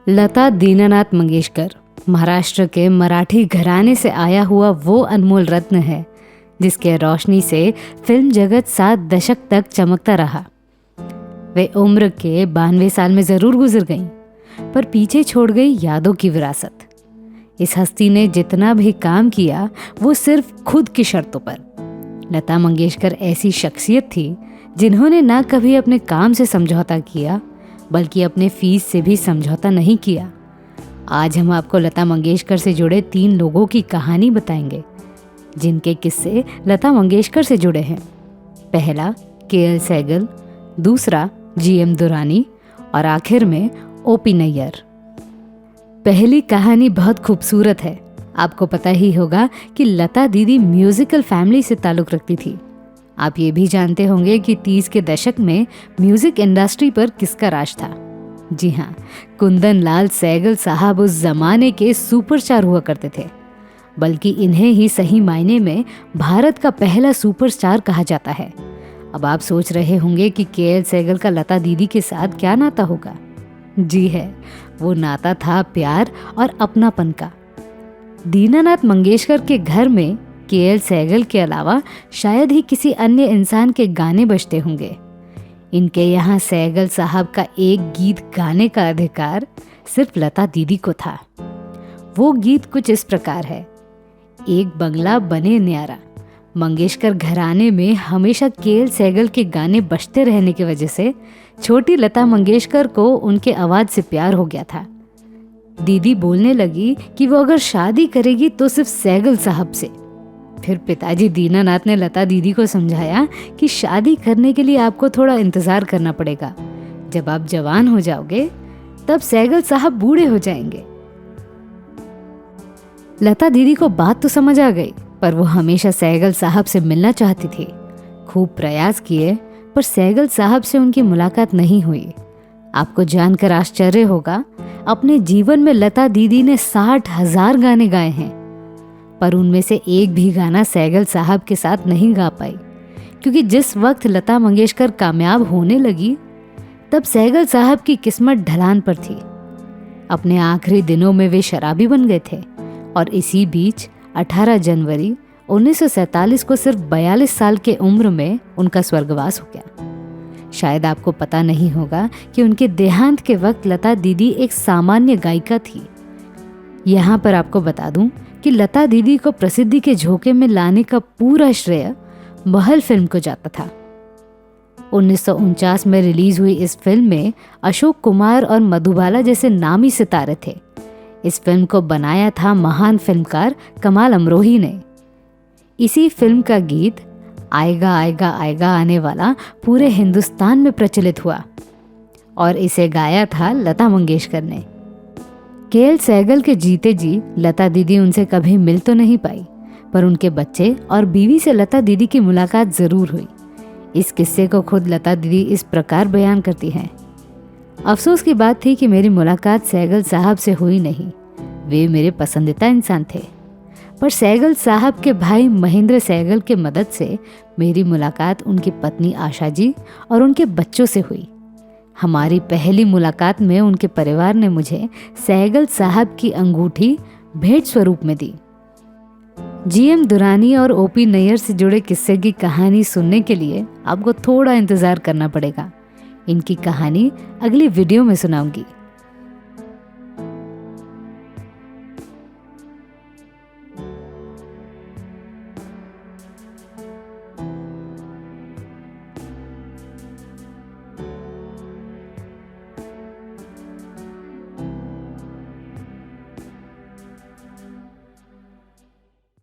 लता दीनानाथ मंगेशकर महाराष्ट्र के मराठी घराने से आया हुआ वो अनमोल रत्न है जिसके रोशनी से फिल्म जगत 7 दशक तक चमकता रहा। वे उम्र के 92 साल में ज़रूर गुजर गईं, पर पीछे छोड़ गई यादों की विरासत। इस हस्ती ने जितना भी काम किया वो सिर्फ खुद की शर्तों पर। लता मंगेशकर ऐसी शख्सियत थी जिन्होंने ना कभी अपने काम से समझौता किया बल्कि अपने फीस से भी समझौता नहीं किया। आज हम आपको लता मंगेशकर से जुड़े 3 लोगों की कहानी बताएंगे जिनके किस्से लता मंगेशकर से जुड़े हैं। पहला केएल सहगल, दूसरा जीएम दुरानी और आखिर में ओपी नैयर। पहली कहानी बहुत खूबसूरत है। आपको पता ही होगा कि लता दीदी म्यूजिकल फैमिली से ताल्लुक़ रखती थी। आप ये भी जानते होंगे कि 30 के दशक में म्यूजिक इंडस्ट्री पर किसका राज था। जी हाँ, कुंदन लाल सहगल साहब उस जमाने के सुपरस्टार हुआ करते थे, बल्कि इन्हें ही सही मायने में भारत का पहला सुपरस्टार कहा जाता है। अब आप सोच रहे होंगे कि केएल सहगल का लता दीदी के साथ क्या नाता होगा। जी है, वो नाता था प्यार और अपनापन का। दीनानाथ मंगेशकर के घर में केएल सहगल के अलावा शायद ही किसी अन्य इंसान के गाने बजते होंगे। इनके यहाँ सहगल साहब का एक गीत गाने का अधिकार सिर्फ लता दीदी को था। वो गीत कुछ इस प्रकार है। एक बंगला बने न्यारा। मंगेशकर घराने में हमेशा केएल सहगल के गाने बजते रहने की वजह से छोटी लता मंगेशकर को उनके आवाज़ से प्यार हो गया था। दीदी बोलने लगी कि वो अगर शादी करेगी तो सिर्फ सहगल साहब से। फिर पिताजी दीनानाथ ने लता दीदी को समझाया कि शादी करने के लिए आपको थोड़ा इंतज़ार करना पड़ेगा। जब आप जवान हो जाओगे तब सहगल साहब बूढ़े हो जाएंगे। लता दीदी को बात तो समझ आ गई, पर वो हमेशा सहगल साहब से मिलना चाहती थी। खूब प्रयास किए पर सहगल साहब से उनकी मुलाकात नहीं हुई। आपको जानकर आश्चर्य होगा, अपने जीवन में लता दीदी ने 60,000 गाने गाए हैं, पर उनमें से एक भी गाना सहगल साहब के साथ नहीं गा पाई, क्योंकि जिस वक्त लता मंगेशकर कामयाब होने लगी तब सहगल साहब की किस्मत ढलान पर थी। अपने आखिरी दिनों में वे शराबी बन गए थे और इसी बीच 18 जनवरी 1947 को सिर्फ 42 साल के उम्र में उनका स्वर्गवास हो गया। शायद आपको पता नहीं होगा कि उनके देहांत के वक्त लता दीदी एक सामान्य गायिका थी। यहाँ पर आपको बता दूं कि लता दीदी को प्रसिद्धि के झोंके में लाने का पूरा श्रेय महल फिल्म को जाता था। 1949 में रिलीज हुई इस फिल्म में अशोक कुमार और मधुबाला जैसे नामी सितारे थे। इस फिल्म को बनाया था महान फिल्मकार कमाल अमरोही ने। इसी फिल्म का गीत आएगा आएगा आएगा आने वाला पूरे हिंदुस्तान में प्रचलित हुआ और इसे गाया था लता मंगेशकर ने। केएल सहगल के जीते जी लता दीदी उनसे कभी मिल तो नहीं पाई, पर उनके बच्चे और बीवी से लता दीदी की मुलाकात ज़रूर हुई। इस किस्से को खुद लता दीदी इस प्रकार बयान करती हैं। अफसोस की बात थी कि मेरी मुलाकात सहगल साहब से हुई नहीं। वे मेरे पसंदीदा इंसान थे, पर सहगल साहब के भाई महेंद्र सहगल के मदद से मेरी मुलाकात उनकी पत्नी आशा जी और उनके बच्चों से हुई। हमारी पहली मुलाकात में उनके परिवार ने मुझे सहगल साहब की अंगूठी भेंट स्वरूप में दी। जीएम दुरानी और ओपी नैयर से जुड़े किस्से की कहानी सुनने के लिए आपको थोड़ा इंतज़ार करना पड़ेगा। इनकी कहानी अगली वीडियो में सुनाऊंगी।